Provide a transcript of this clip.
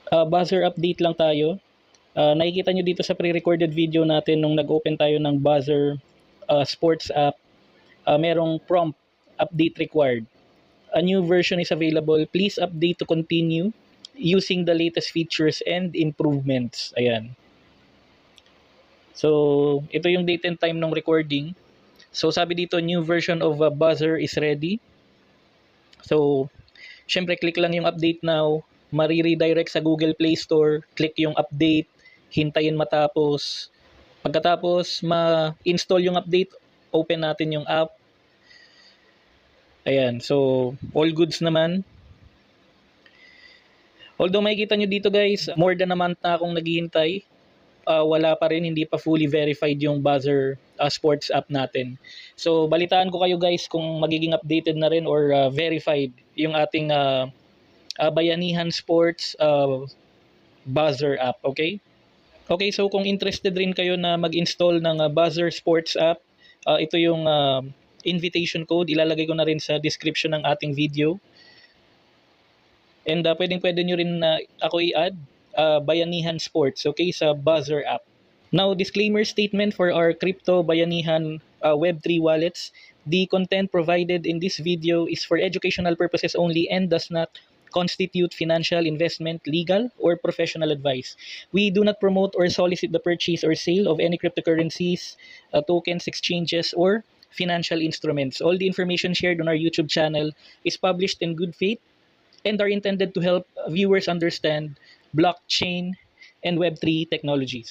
Buzzer update lang tayo. Nakikita nyo dito sa pre-recorded video natin nung nag-open tayo ng Buzzer Sports app, merong prompt update required. A new version is available. Please update to continue using the latest features and improvements. Ayan. So, ito yung date and time ng recording. So, sabi dito, new version of Buzzer is ready. So, syempre, click lang yung update now. Mariredirect sa Google Play Store. Click yung update. Hintayin matapos. Pagkatapos ma-install yung update, open natin yung app. Ayan, so all goods naman. Although makikita nyo dito guys, more than a month na akong naghihintay. Wala pa rin, hindi pa fully verified yung Buzzer Sports app natin. So balitaan ko kayo guys kung magiging updated na rin or verified yung ating Bayanihan Sports Buzzer app, okay? Okay, so kung interested rin kayo na mag-install ng Buzzer Sports app, ito yung invitation code. Ilalagay ko na rin sa description ng ating video. And pwede nyo rin ako i-add Bayanihan Sports, okay, sa Buzzer app. Now, disclaimer statement for our crypto Bayanihan Web3 wallets. The content provided in this video is for educational purposes only and does not constitute financial, investment, legal, or professional advice. We do not promote or solicit the purchase or sale of any cryptocurrencies, tokens, exchanges, or financial instruments. All the information shared on our YouTube channel is published in good faith and are intended to help viewers understand blockchain and Web3 technologies.